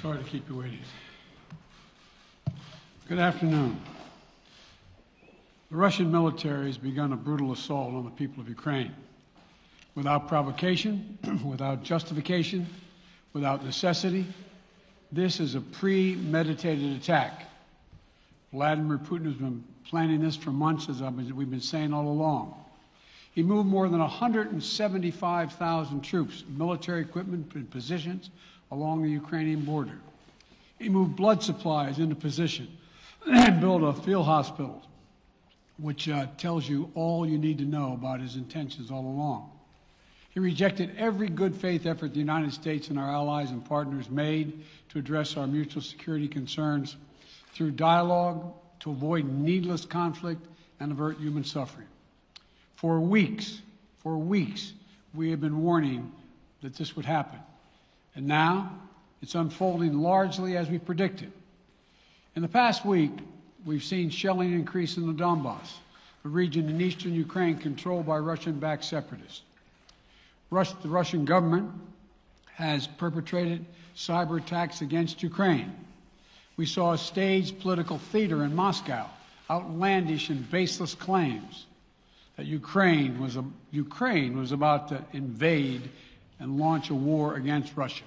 Sorry to keep you waiting. Good afternoon. The Russian military has begun a brutal assault on the people of Ukraine. Without provocation, without justification, without necessity, this is a premeditated attack. Vladimir Putin has been planning this for months, as we've been saying all along. He moved more than 175,000 troops, military equipment, and positions along the Ukrainian border. He moved blood supplies into position and built a field hospital, which tells you all you need to know about his intentions all along. He rejected every good faith effort the United States and our allies and partners made to address our mutual security concerns through dialogue to avoid needless conflict and avert human suffering. For weeks, we have been warning that this would happen. And now it's unfolding largely as we predicted. In the past week, we've seen shelling increase in the Donbass, a region in eastern Ukraine controlled by Russian-backed separatists. The Russian government has perpetrated cyber attacks against Ukraine. We saw a staged political theater in Moscow, outlandish and baseless claims that Ukraine was about to invade and launch a war against Russia,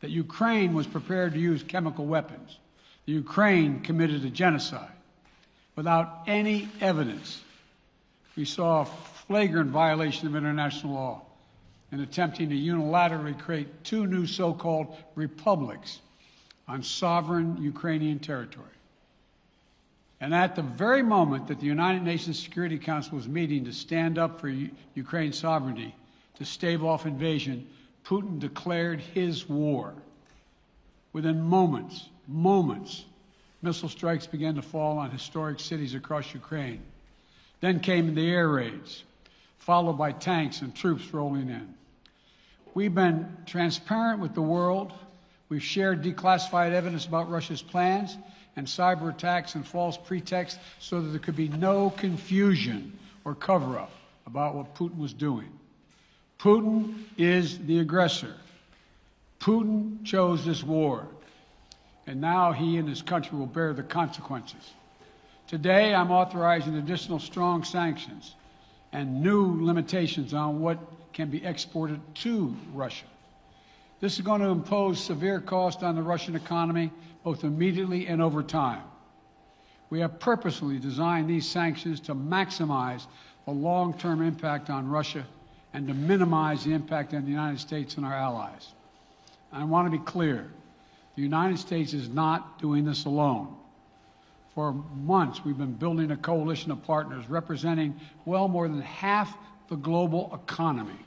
that Ukraine was prepared to use chemical weapons, that Ukraine committed a genocide. Without any evidence, we saw a flagrant violation of international law in attempting to unilaterally create two new so-called republics on sovereign Ukrainian territory. And at the very moment that the United Nations Security Council was meeting to stand up for Ukraine's sovereignty, to stave off invasion, Putin declared his war. Within moments, missile strikes began to fall on historic cities across Ukraine. Then came the air raids, followed by tanks and troops rolling in. We've been transparent with the world. We've shared declassified evidence about Russia's plans and cyber attacks and false pretexts so that there could be no confusion or cover-up about what Putin was doing. Putin is the aggressor. Putin chose this war, and now he and his country will bear the consequences. Today, I'm authorizing additional strong sanctions and new limitations on what can be exported to Russia. This is going to impose severe cost on the Russian economy, both immediately and over time. We have purposely designed these sanctions to maximize the long-term impact on Russia and to minimize the impact on the United States and our allies. I want to be clear, the United States is not doing this alone. For months, we've been building a coalition of partners representing well more than half the global economy.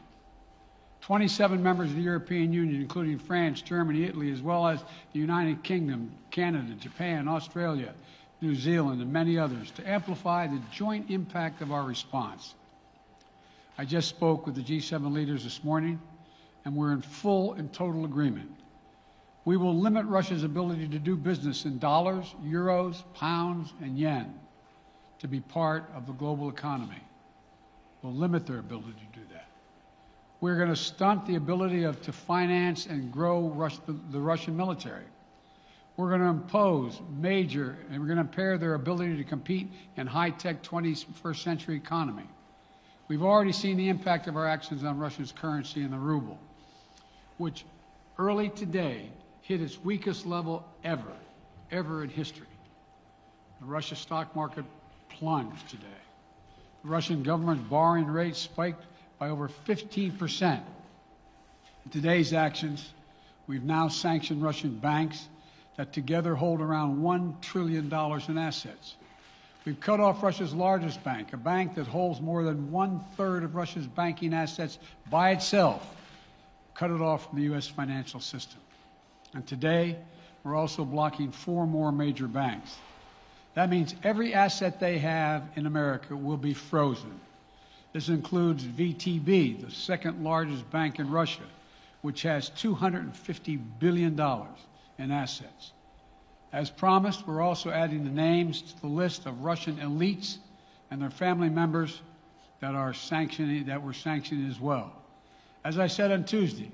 27 members of the European Union, including France, Germany, Italy, as well as the United Kingdom, Canada, Japan, Australia, New Zealand, and many others, to amplify the joint impact of our response. I just spoke with the G7 leaders this morning, and we're in full and total agreement. We will limit Russia's ability to do business in dollars, euros, pounds, and yen to be part of the global economy. We'll limit their ability to do that. We're going to stunt the ability to finance and grow the Russian military. We're going to impose and we're going to impair their ability to compete in high-tech 21st century economy. We've already seen the impact of our actions on Russia's currency and the ruble, which early today hit its weakest level ever in history. The Russian stock market plunged today. The Russian government's borrowing rate spiked by over 15%. In today's actions, we've now sanctioned Russian banks that together hold around $1 trillion in assets. We've cut off Russia's largest bank, a bank that holds more than 1/3 of Russia's banking assets by itself, cut it off from the U.S. financial system. And today, we're also blocking 4 more major banks. That means every asset they have in America will be frozen. This includes VTB, the second largest bank in Russia, which has $250 billion in assets. As promised, we're also adding the names to the list of Russian elites and their family members that we're sanctioning as well. As I said on Tuesday,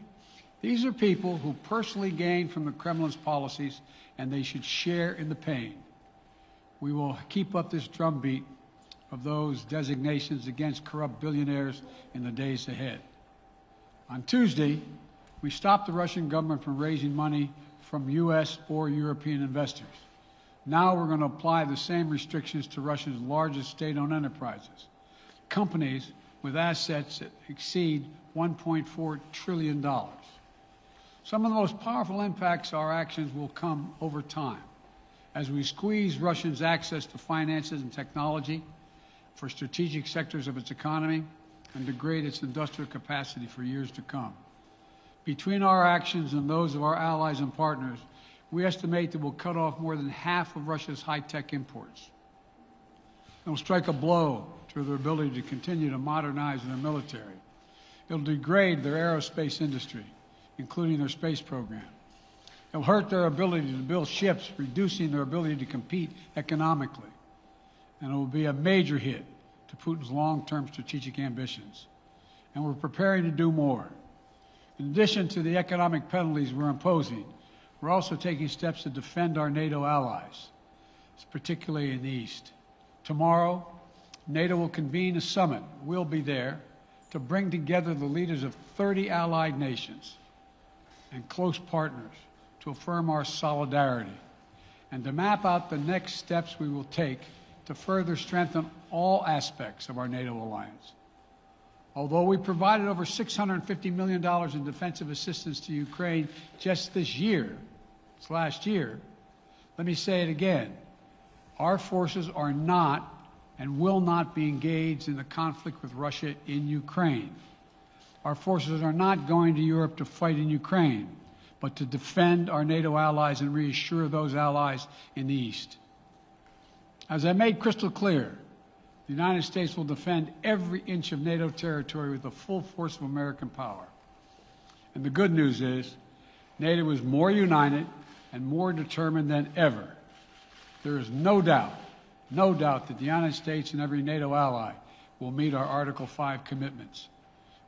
These are people who personally gain from the Kremlin's policies, and they should share in the pain. We will keep up this drumbeat of those designations against corrupt billionaires in the days ahead. On Tuesday, we stopped the Russian government from raising money from U.S. or European investors. Now we're going to apply the same restrictions to Russia's largest state-owned enterprises, companies with assets that exceed $1.4 trillion. Some of the most powerful impacts of our actions will come over time as we squeeze Russia's access to finances and technology for strategic sectors of its economy and degrade its industrial capacity for years to come. Between our actions and those of our allies and partners, we estimate that we'll cut off more than half of Russia's high-tech imports. It will strike a blow to their ability to continue to modernize their military. It will degrade their aerospace industry, including their space program. It will hurt their ability to build ships, reducing their ability to compete economically. And it will be a major hit to Putin's long-term strategic ambitions. And we're preparing to do more. In addition to the economic penalties we're imposing, we're also taking steps to defend our NATO allies, particularly in the East. Tomorrow, NATO will convene a summit. We'll be there to bring together the leaders of 30 allied nations and close partners to affirm our solidarity and to map out the next steps we will take to further strengthen all aspects of our NATO alliance. Although we provided over $650 million in defensive assistance to Ukraine just this last year, let me say it again. Our forces are not and will not be engaged in the conflict with Russia in Ukraine. Our forces are not going to Europe to fight in Ukraine, but to defend our NATO allies and reassure those allies in the East. As I made crystal clear, the United States will defend every inch of NATO territory with the full force of American power. And the good news is, NATO is more united and more determined than ever. There is no doubt that the United States and every NATO ally will meet our Article 5 commitments,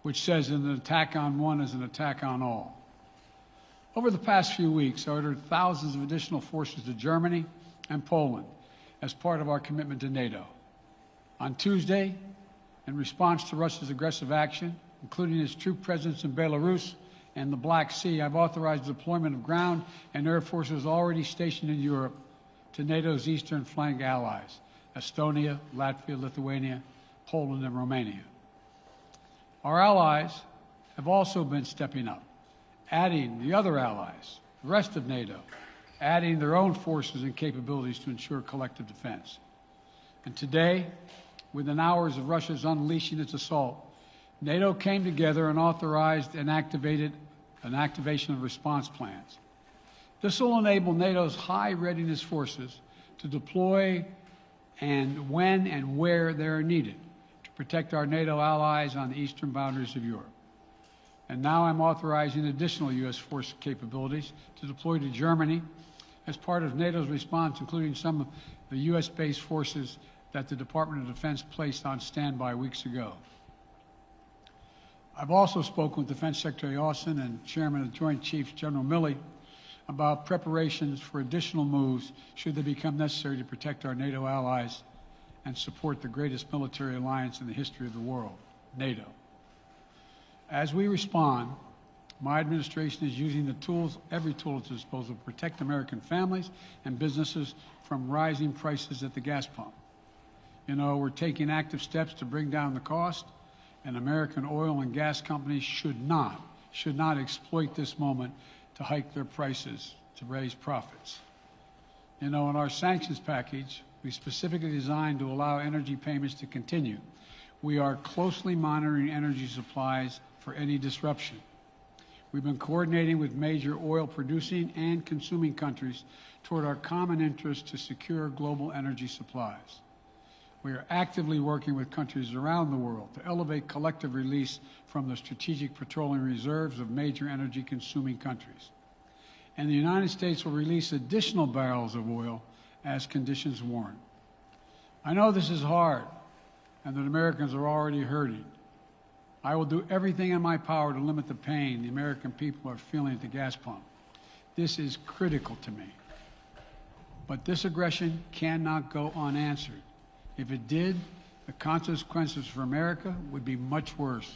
which says that an attack on one is an attack on all. Over the past few weeks, I ordered thousands of additional forces to Germany and Poland as part of our commitment to NATO. On Tuesday, in response to Russia's aggressive action, including its troop presence in Belarus and the Black Sea, I've authorized the deployment of ground and air forces already stationed in Europe to NATO's eastern flank allies, Estonia, Latvia, Lithuania, Poland, and Romania. Our allies have also been stepping up, adding the other allies, the rest of NATO, adding their own forces and capabilities to ensure collective defense. And today, within hours of Russia's unleashing its assault, NATO came together and authorized and activated an activation of response plans. This will enable NATO's high readiness forces to deploy and when and where they are needed to protect our NATO allies on the eastern boundaries of Europe. And now I'm authorizing additional U.S. force capabilities to deploy to Germany as part of NATO's response, including some of the U.S.-based forces that the Department of Defense placed on standby weeks ago. I've also spoken with Defense Secretary Austin and Chairman of the Joint Chiefs, General Milley, about preparations for additional moves should they become necessary to protect our NATO allies and support the greatest military alliance in the history of the world, NATO. As we respond, my administration is using the tools, every tool at its disposal, to protect American families and businesses from rising prices at the gas pump. You know, we're taking active steps to bring down the cost, and American oil and gas companies should not exploit this moment to hike their prices to raise profits. You know, in our sanctions package, we specifically designed to allow energy payments to continue. We are closely monitoring energy supplies for any disruption. We've been coordinating with major oil-producing and consuming countries toward our common interest to secure global energy supplies. We are actively working with countries around the world to elevate collective release from the strategic petroleum reserves of major energy-consuming countries. And the United States will release additional barrels of oil as conditions warrant. I know this is hard and that Americans are already hurting. I will do everything in my power to limit the pain the American people are feeling at the gas pump. This is critical to me. But this aggression cannot go unanswered. If it did, the consequences for America would be much worse.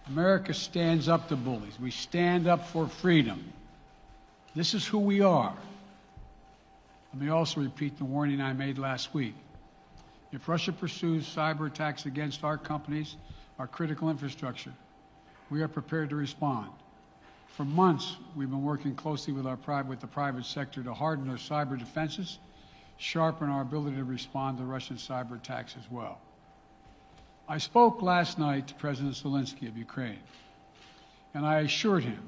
America stands up to bullies. We stand up for freedom. This is who we are. Let me also repeat the warning I made last week. If Russia pursues cyber attacks against our companies, our critical infrastructure, we are prepared to respond. For months, we've been working closely with the private sector to harden our cyber defenses, sharpen our ability to respond to Russian cyber attacks as well. I spoke last night to President Zelensky of Ukraine, and I assured him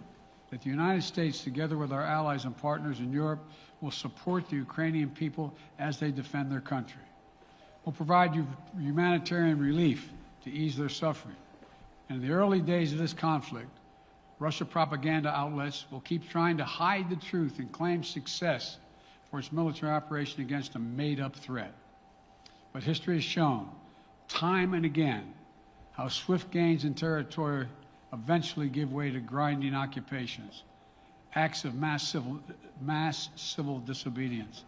that the United States, together with our allies and partners in Europe, will support the Ukrainian people as they defend their country. We'll provide humanitarian relief to ease their suffering. And in the early days of this conflict, Russian propaganda outlets will keep trying to hide the truth and claim success for its military operation against a made-up threat. But history has shown, time and again, how swift gains in territory eventually give way to grinding occupations, acts of mass civil disobedience,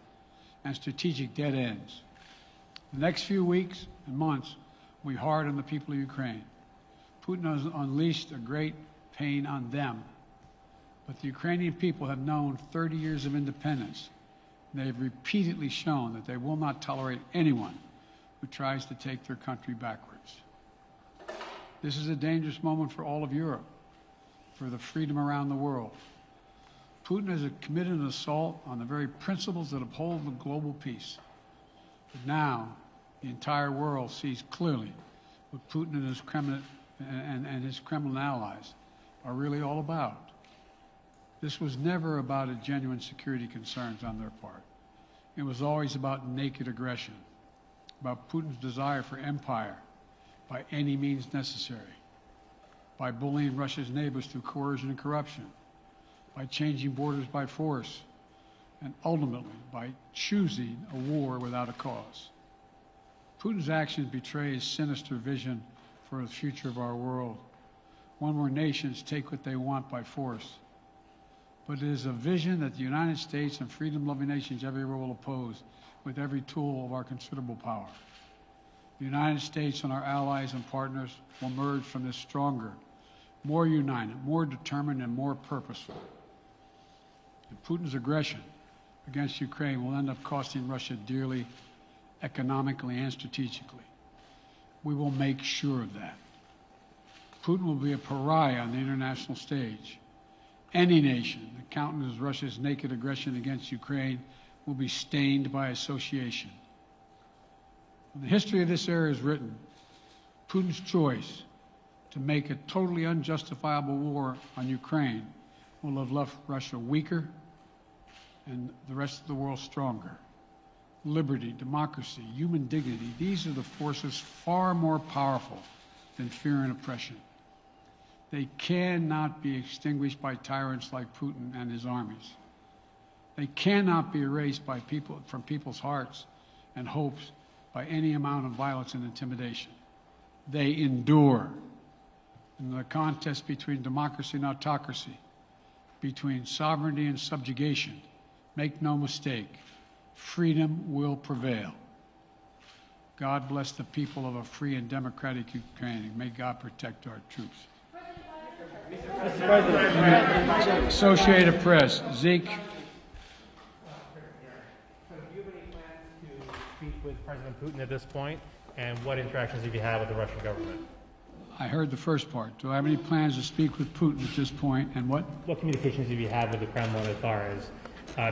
and strategic dead ends. The next few weeks and months will be hard on the people of Ukraine. Putin has unleashed a great pain on them, but the Ukrainian people have known 30 years of independence. They have repeatedly shown that they will not tolerate anyone who tries to take their country backwards. This is a dangerous moment for all of Europe, for the freedom around the world. Putin has committed an assault on the very principles that uphold the global peace. But now, the entire world sees clearly what Putin and his Kremlin allies are really all about. This was never about a genuine security concerns on their part. It was always about naked aggression, about Putin's desire for empire by any means necessary, by bullying Russia's neighbors through coercion and corruption, by changing borders by force, and ultimately by choosing a war without a cause. Putin's actions betray his sinister vision for the future of our world, one where nations take what they want by force. But it is a vision that the United States and freedom-loving nations everywhere will oppose with every tool of our considerable power. The United States and our allies and partners will emerge from this stronger, more united, more determined, and more purposeful. And Putin's aggression against Ukraine will end up costing Russia dearly, economically and strategically. We will make sure of that. Putin will be a pariah on the international stage. Any nation that countenances Russia's naked aggression against Ukraine will be stained by association. When the history of this era is written, Putin's choice to make a totally unjustifiable war on Ukraine will have left Russia weaker and the rest of the world stronger. Liberty, democracy, human dignity, these are the forces far more powerful than fear and oppression. They cannot be extinguished by tyrants like Putin and his armies. They cannot be erased by from people's hearts and hopes by any amount of violence and intimidation. They endure. In the contest between democracy and autocracy, between sovereignty and subjugation, make no mistake, freedom will prevail. God bless the people of a free and democratic Ukraine, and may God protect our troops. Mr. President. Associated Press, Zeke. Do you have any plans to speak with President Putin at this point? And what interactions have you had with the Russian government? I heard the first part. Do I have any plans to speak with Putin at this point, and what? What communications have you had with the Kremlin as far as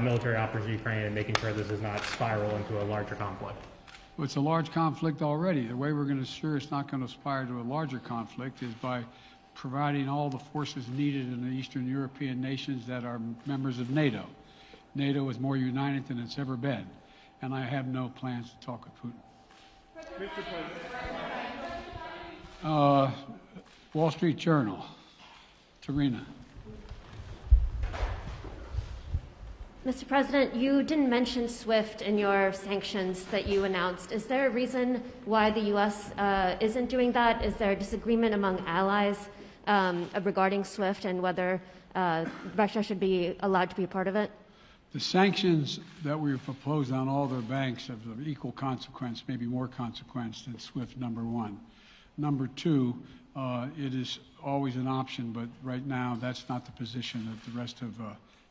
military operations in Ukraine and making sure this does not spiral into a larger conflict? Well, it's a large conflict already. The way we're going to ensure it's not going to aspire to a larger conflict is by providing all the forces needed in the Eastern European nations that are members of NATO. NATO is more united than it's ever been, and I have no plans to talk with Putin. Mr. President. Wall Street Journal, Tarina. Mr. President, you didn't mention SWIFT in your sanctions that you announced. Is there a reason why the U.S. Isn't doing that? Is there a disagreement among allies regarding SWIFT and whether Russia should be allowed to be a part of it? The sanctions that we proposed on all their banks have of equal consequence, maybe more consequence than SWIFT, number one. Number two, it is always an option, but right now that's not the position that the rest of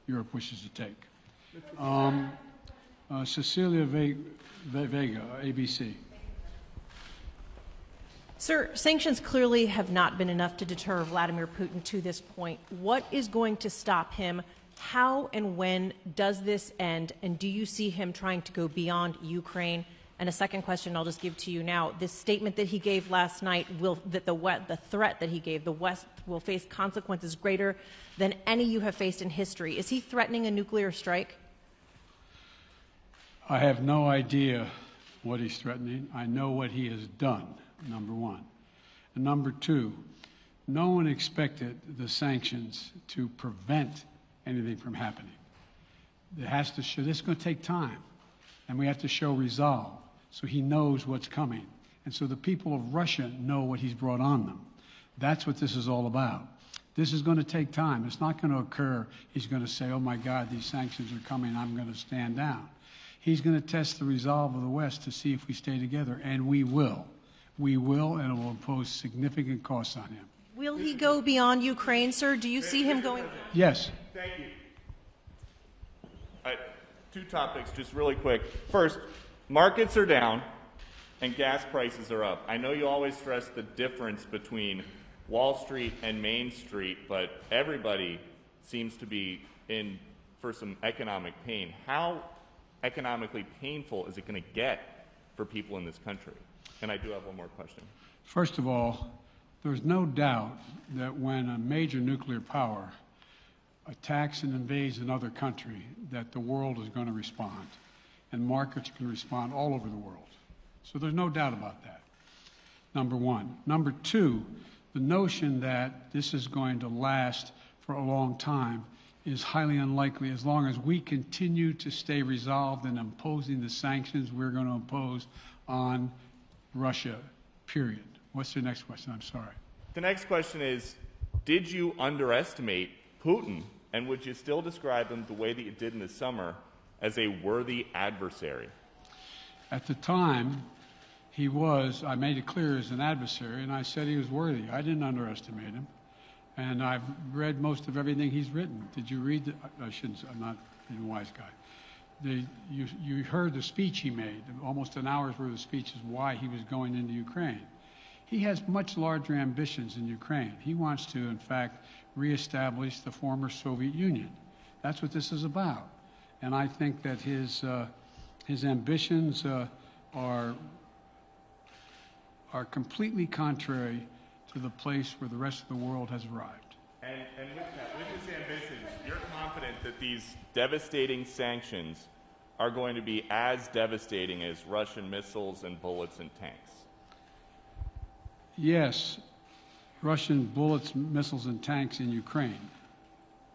Europe wishes to take. Cecilia Vega, ABC. Sir, sanctions clearly have not been enough to deter Vladimir Putin to this point. What is going to stop him? How and when does this end? And do you see him trying to go beyond Ukraine? And a second question I'll just give to you now. This statement that he gave last night, the threat that he gave, the West will face consequences greater than any you have faced in history. Is he threatening a nuclear strike? I have no idea what he's threatening. I know what he has done, number one. And number two, no one expected the sanctions to prevent anything from happening. It has to show, this is going to take time, and we have to show resolve so he knows what's coming. And so the people of Russia know what he's brought on them. That's what this is all about. This is going to take time. It's not going to occur, he's going to say, oh my God, these sanctions are coming, I'm going to stand down. He's going to test the resolve of the West to see if we stay together, and we will. We will, and it will impose significant costs on him. Will he go beyond Ukraine, sir? Do you see him going? Yes. Thank you. Two topics, just really quick. First, markets are down and gas prices are up. I know you always stress the difference between Wall Street and Main Street, but everybody seems to be in for some economic pain. How economically painful is it going to get for people in this country? And I do have one more question. First of all, there's no doubt that when a major nuclear power attacks and invades another country, that the world is going to respond, and markets can respond all over the world. So there's no doubt about that, number one. Number two, the notion that this is going to last for a long time is highly unlikely as long as we continue to stay resolved in imposing the sanctions we're going to impose on Russia, period. What's the next question? I'm sorry. The next question is, did you underestimate Putin, and would you still describe him the way that you did in the summer as a worthy adversary? At the time, he was, I made it clear, as an adversary, and I said he was worthy. I didn't underestimate him. And I've read most of everything he's written. Did you read? I shouldn't. I'm not a wise guy. You heard the speech he made. Almost an hour's worth of speech is why he was going into Ukraine. He has much larger ambitions in Ukraine. He wants to, in fact, reestablish the former Soviet Union. That's what this is about. And I think that his ambitions are completely contrary to the place where the rest of the world has arrived. And with this ambition, you're confident that these devastating sanctions are going to be as devastating as Russian missiles and bullets and tanks? Yes, Russian bullets, missiles, and tanks in Ukraine.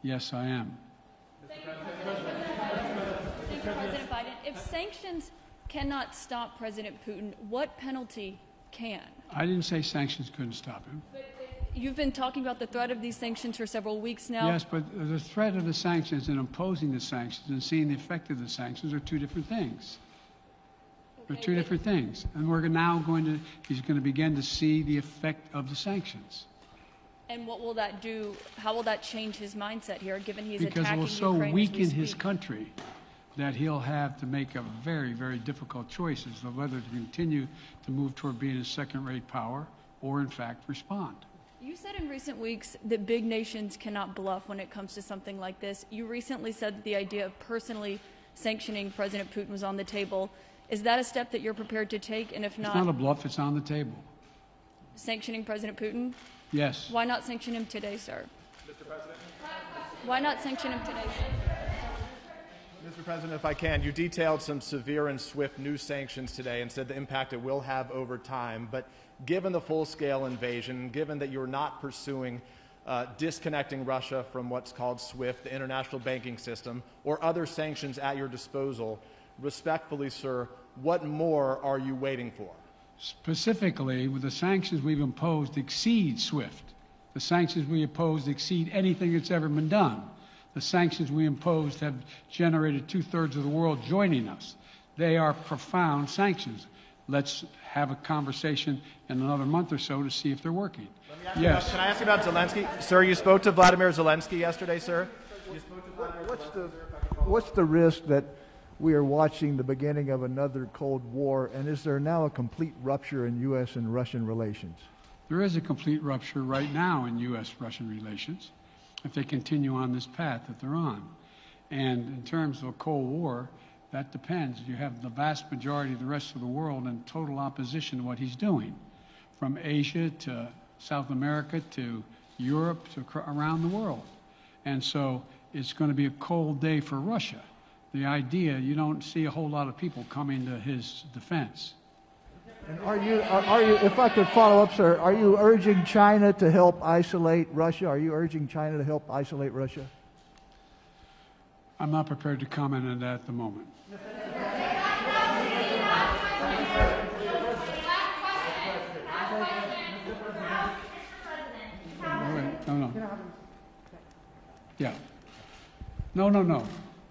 Yes, I am. Thank you, President Biden. If sanctions cannot stop President Putin, what penalty can? I didn't say sanctions couldn't stop him. You've been talking about the threat of these sanctions for several weeks now. Yes, but the threat of the sanctions and imposing the sanctions and seeing the effect of the sanctions are two different things. They're two different things. And we're now he's going to begin to see the effect of the sanctions. And what will that do? How will that change his mindset here, given he's Because it attacking will so Ukraine weaken as we his speak? country that he'll have to make a very, very difficult choice as to whether to continue to move toward being a second-rate power or, in fact, respond. You said in recent weeks that big nations cannot bluff when it comes to something like this. You recently said that the idea of personally sanctioning President Putin was on the table. Is that a step that you're prepared to take? And if It's not a bluff, it's on the table. sanctioning President Putin? Yes. Why not sanction him today, sir? Mr. President? Why not sanction him today, sir? Mr. President, if I can, you detailed some severe and swift new sanctions today and said the impact it will have over time. But given the full-scale invasion, given that you're not pursuing disconnecting Russia from what's called SWIFT, the international banking system, or other sanctions at your disposal. Respectfully, sir, what more are you waiting for? Specifically, with the sanctions we've imposed exceed SWIFT. The sanctions we imposed exceed anything that's ever been done. The sanctions we imposed have generated 2/3 of the world joining us. They are profound sanctions. Let's have a conversation in another month or so to see if they're working. Yes. Can I ask you about Zelensky? Sir, you spoke to Vladimir Zelensky yesterday, sir? What's the risk that we are watching the beginning of another Cold War, and is there now a complete rupture in U.S. and Russian relations? There is a complete rupture right now in U.S.-Russian relations if they continue on this path that they're on. And in terms of a Cold War, that depends. You have the vast majority of the rest of the world in total opposition to what he's doing, from Asia to South America to Europe to around the world. And so it's going to be a cold day for Russia. The idea, you don't see a whole lot of people coming to his defense. And are you, if I could follow up, sir, are you urging China to help isolate Russia? Are you urging China to help isolate Russia? I'm not prepared to comment on that at the moment. No. Yeah. No.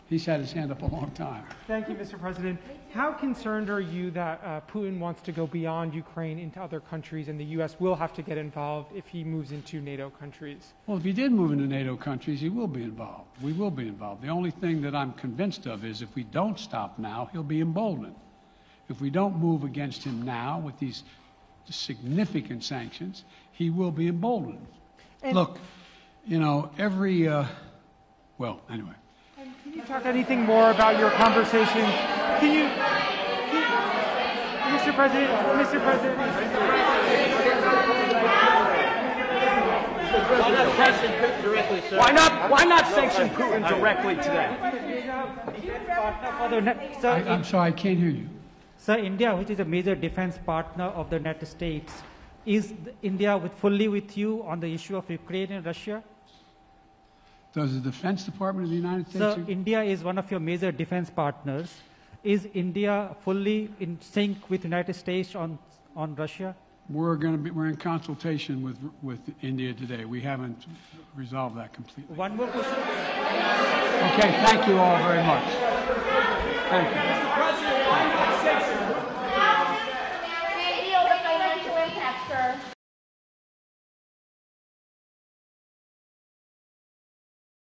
He's had his hand up a long time. Thank you, Mr. President. How concerned are you that Putin wants to go beyond Ukraine into other countries, and the U.S. will have to get involved if he moves into NATO countries? Well, if he did move into NATO countries, he will be involved. We will be involved. The only thing that I'm convinced of is if we don't stop now, he'll be emboldened. If we don't move against him now with these significant sanctions, he will be emboldened. And look, you know, well, anyway. Can you talk anything more about your conversation? Mr. President. Why not sanction Putin directly today? I'm sorry, I can't hear you. Sir, India, which is a major defense partner of the United States, is India fully with you on the issue of Ukraine and Russia? Does the Defense Department of the United States? Sir, India is one of your major defense partners. Is India fully in sync with the United States on Russia? We're in consultation with India today. We haven't resolved that completely. One more question. Okay, thank you all very much. Thank you.